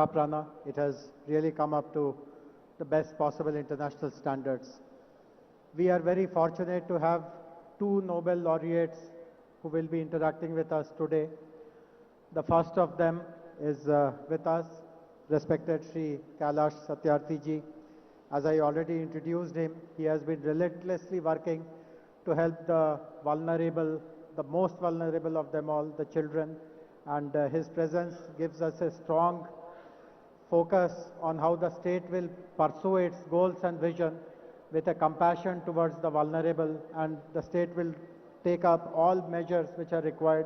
Prana. It has really come up to the best possible international standards. We are very fortunate to have two Nobel laureates who will be interacting with us today. The first of them is with us, respected Sri Kailash Satyarthi ji. As I already introduced him, he has been relentlessly working to help the vulnerable, the most vulnerable of them all, the children, and his presence gives us a strong focus on how the state will pursue its goals and vision with a compassion towards the vulnerable, and the state will take up all measures which are required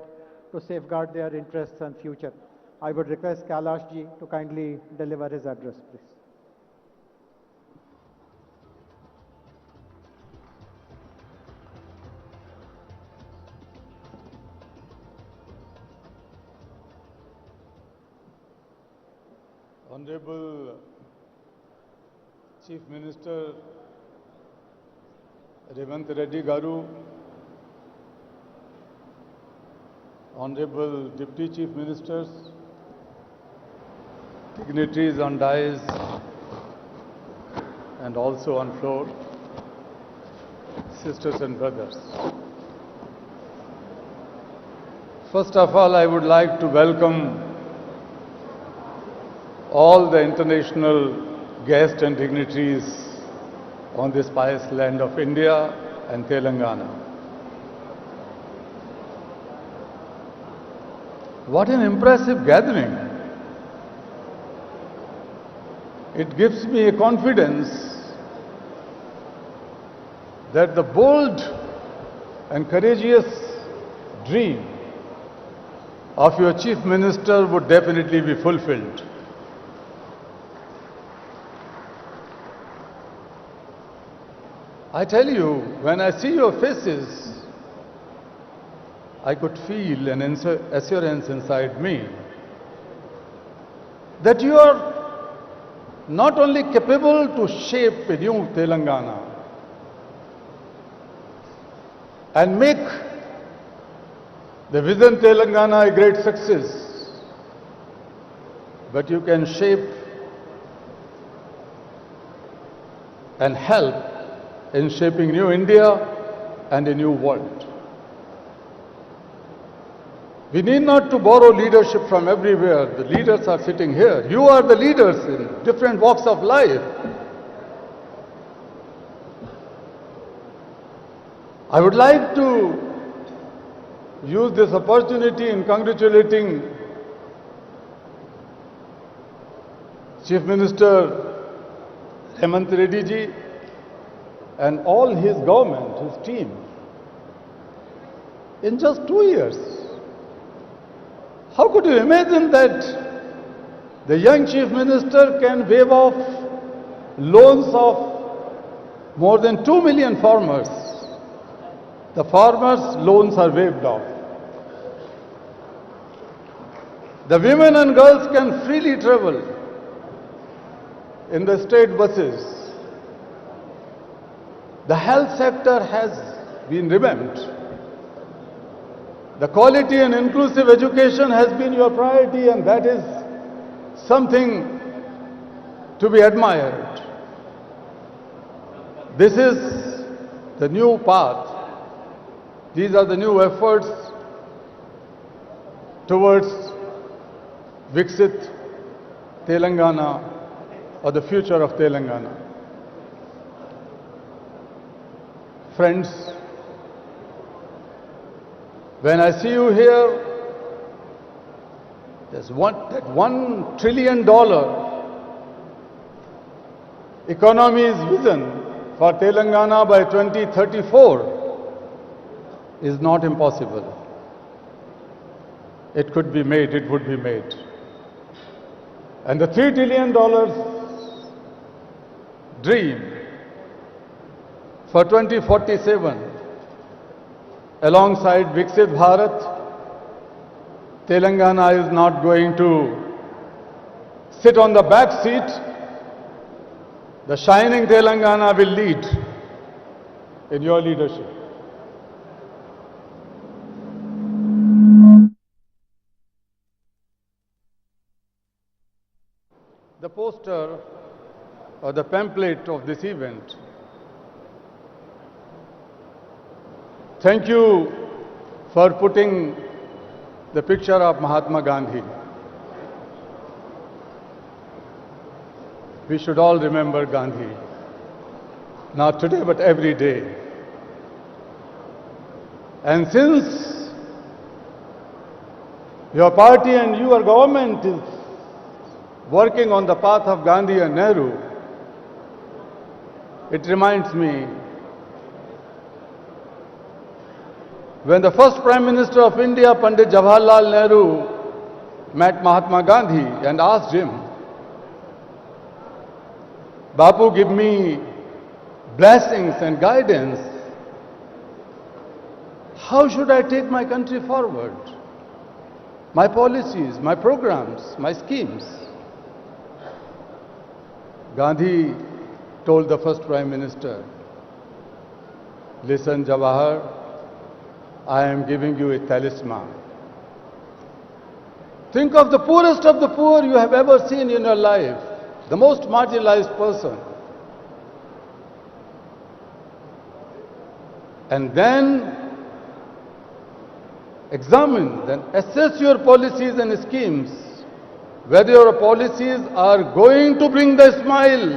to safeguard their interests and future. I would request Kailash ji to kindly deliver his address, please. Honorable Chief Minister Revanth Reddy Garu, Honorable Deputy Chief Ministers, dignitaries on dais and also on floor, sisters and brothers. First of all, I would like to welcome all the international guests and dignitaries on this pious land of India and Telangana. What an impressive gathering. It gives me a confidence that the bold and courageous dream of your Chief Minister would definitely be fulfilled. I tell you, when I see your faces, I could feel an assurance inside me that you are not only capable to shape a new Telangana and make the Vision Telangana a great success, but you can shape and help in shaping new India and a new world. We need not to borrow leadership from everywhere. The leaders are sitting here. You are the leaders in different walks of life. I would like to use this opportunity in congratulating Chief Minister Revanth Reddy ji and all his government, his team. In just 2 years, how could you imagine that the young Chief Minister can waive off loans of more than 2 million farmers? The farmers' loans are waived off. The women and girls can freely travel in the state buses. The health sector has been revamped. The quality and inclusive education has been your priority, and that is something to be admired. This is the new path. These are the new efforts towards Viksit Telangana, or the future of Telangana. Friends, when I see you here, there's that $1 trillion economy's vision for Telangana by 2034 is not impossible. It could be made, it would be made. And the $3 trillion dream for 2047, alongside Viksit Bharat, Telangana is not going to sit on the back seat. The shining Telangana will lead in your leadership. the poster or the pamphlet of this event. Thank you for putting the picture of Mahatma Gandhi. We should all remember Gandhi, not today but every day. And since your party and your government is working on the path of Gandhi and Nehru, it reminds me when the first Prime Minister of India, Pandit Jawaharlal Nehru, met Mahatma Gandhi and asked him, Bapu, give me blessings and guidance. How should I take my country forward? My policies, my programs, my schemes. Gandhi told the first Prime Minister, listen, Jawahar, I am giving you a talisman. Think of the poorest of the poor you have ever seen in your life, the most marginalized person. And then examine, then assess your policies and schemes, whether your policies are going to bring the smile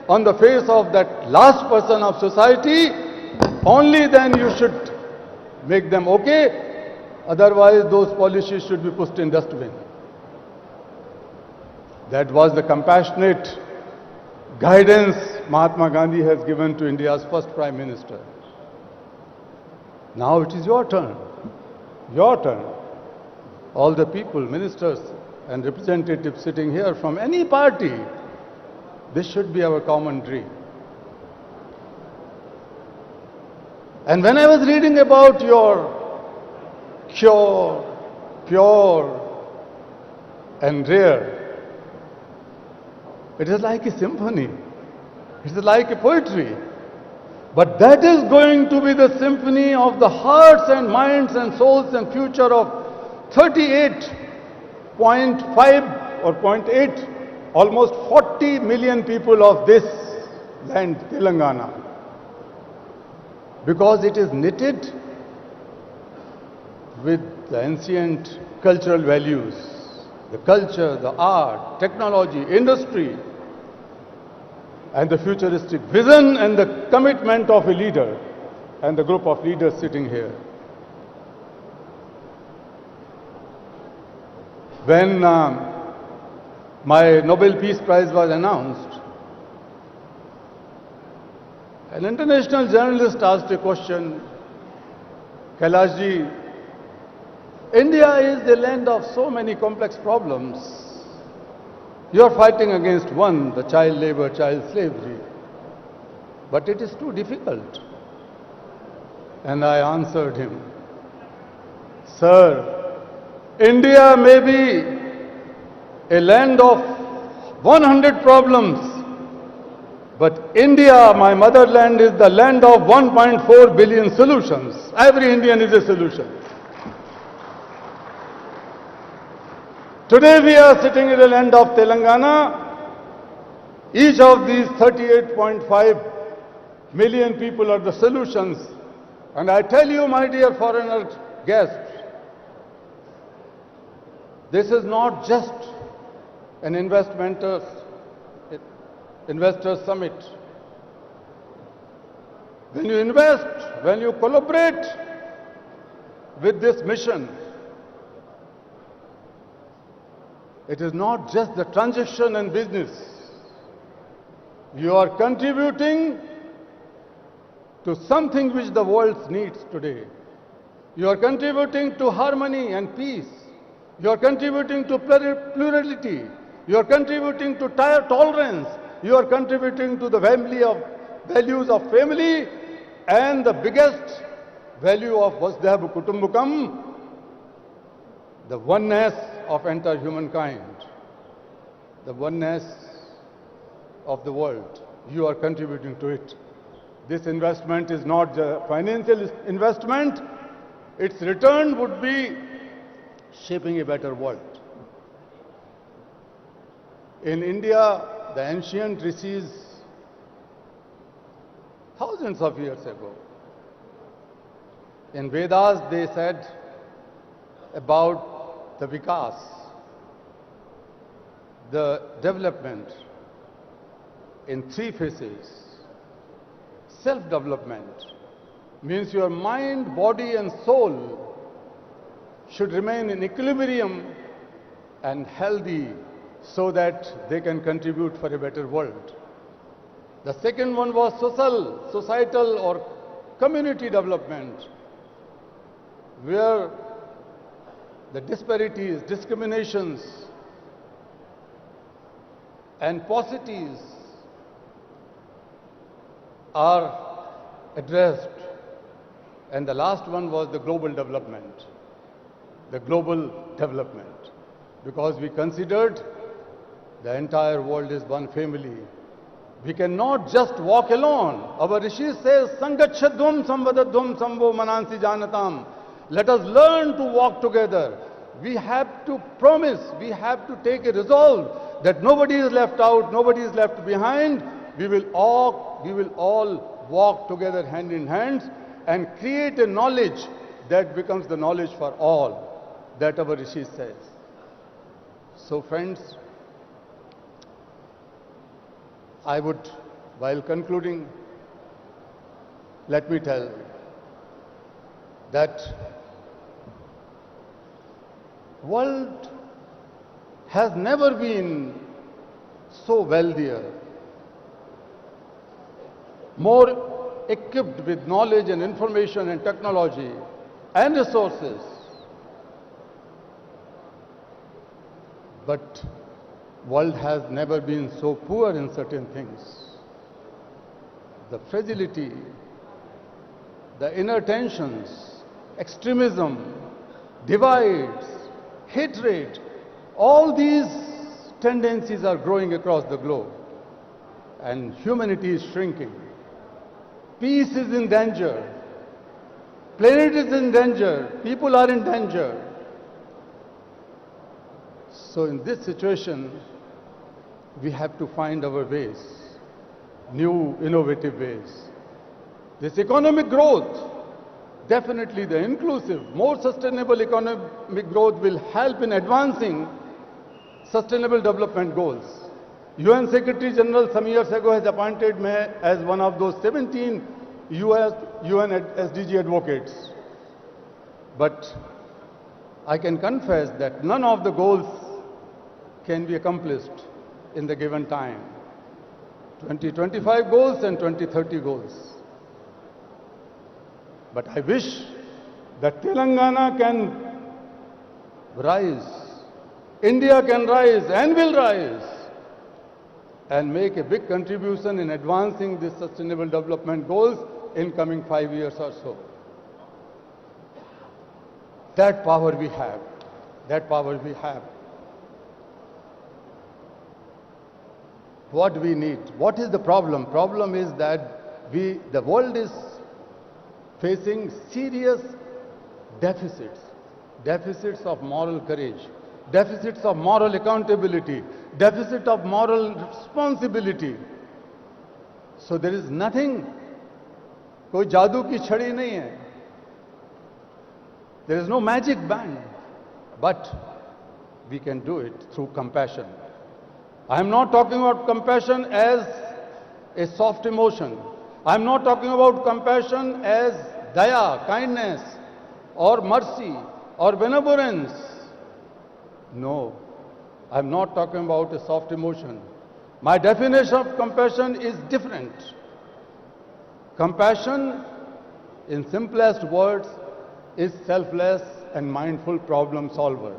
on the face of that last person of society. Only then you should make them okay, otherwise those policies should be pushed in dustbin. That was the compassionate guidance Mahatma Gandhi has given to India's first Prime Minister. Now it is your turn. Your turn. All the people, ministers and representatives sitting here from any party, this should be our common dream. And when I was reading about your pure and rare, it is like a symphony. It is like a poetry. But that is going to be the symphony of the hearts and minds and souls and future of 38.5 or 0.8, almost 40 million people of this land, Telangana. Because it is knitted with the ancient cultural values, the culture, the art, technology, industry, and the futuristic vision and the commitment of a leader and the group of leaders sitting here. When my Nobel Peace Prize was announced, an international journalist asked a question, Kailash ji, India is the land of so many complex problems. You are fighting against one, the child labor, child slavery, but it is too difficult. And I answered him, Sir, India may be a land of 100 problems, but India, my motherland, is the land of 1.4 billion solutions. Every Indian is a solution. Today we are sitting in the land of Telangana. Each of these 38.5 million people are the solutions. And I tell you, my dear foreigner guests, this is not just an investor summit. When you invest, when you collaborate with this mission, it is not just the transaction and business. You are contributing to something which the world needs today. You are contributing to harmony and peace. You are contributing to plurality. You are contributing to tolerance. You are contributing to the values of family and the biggest value of Vasudhaiva Kutumbakam, the oneness of entire humankind, the oneness of the world. You are contributing to it. This investment is not a financial investment. Its return would be shaping a better world. In India, the ancient rishis, thousands of years ago, in Vedas they said about the vikas, the development in three phases. Self-development means your mind, body and soul should remain in equilibrium and healthy so that they can contribute for a better world. The second one was societal or community development, where the disparities, discriminations and paucities are addressed. And the last one was the global development. The global development. Because we considered the entire world is one family. We cannot just walk alone. Our Rishi says, Sangachadhum samvadadhum samvo manansi janatam. Let us learn to walk together. We have to promise, we have to take a resolve that nobody is left out, nobody is left behind. We will all walk together hand in hand and create a knowledge that becomes the knowledge for all, that our Rishi says. So friends, I would, while concluding, let me tell that world has never been so wealthier, more equipped with knowledge and information and technology and resources. But world has never been so poor in certain things. The fragility, the inner tensions, extremism, divides, hatred, all these tendencies are growing across the globe, and humanity is shrinking. Peace is in danger. Planet is in danger. People are in danger. So in this situation, we have to find our ways, new innovative ways. This economic growth, definitely the inclusive, more sustainable economic growth will help in advancing sustainable development goals. UN Secretary General some years ago has appointed me as one of those 17 UN SDG advocates. But I can confess that none of the goals can be accomplished in the given time. 2025 goals and 2030 goals. But I wish that Telangana can rise, India can rise and will rise, and make a big contribution in advancing these sustainable development goals in coming 5 years or so. That power we have. That power we have. What we need? What is the problem? Problem is that the world is facing serious deficits. Deficits of moral courage, deficits of moral accountability, deficit of moral responsibility. So there is nothing, koi jadoo ki chhadi nahi hai. There is no magic band, but we can do it through compassion. I am not talking about compassion as a soft emotion. I am not talking about compassion as daya, kindness, or mercy, or benevolence. No, I am not talking about a soft emotion. My definition of compassion is different. Compassion, in simplest words, is selfless and mindful problem solver.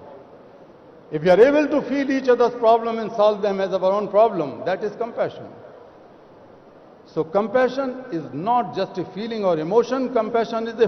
If we are able to feel each other's problem and solve them as our own problem, that is compassion. So compassion is not just a feeling or emotion, compassion is a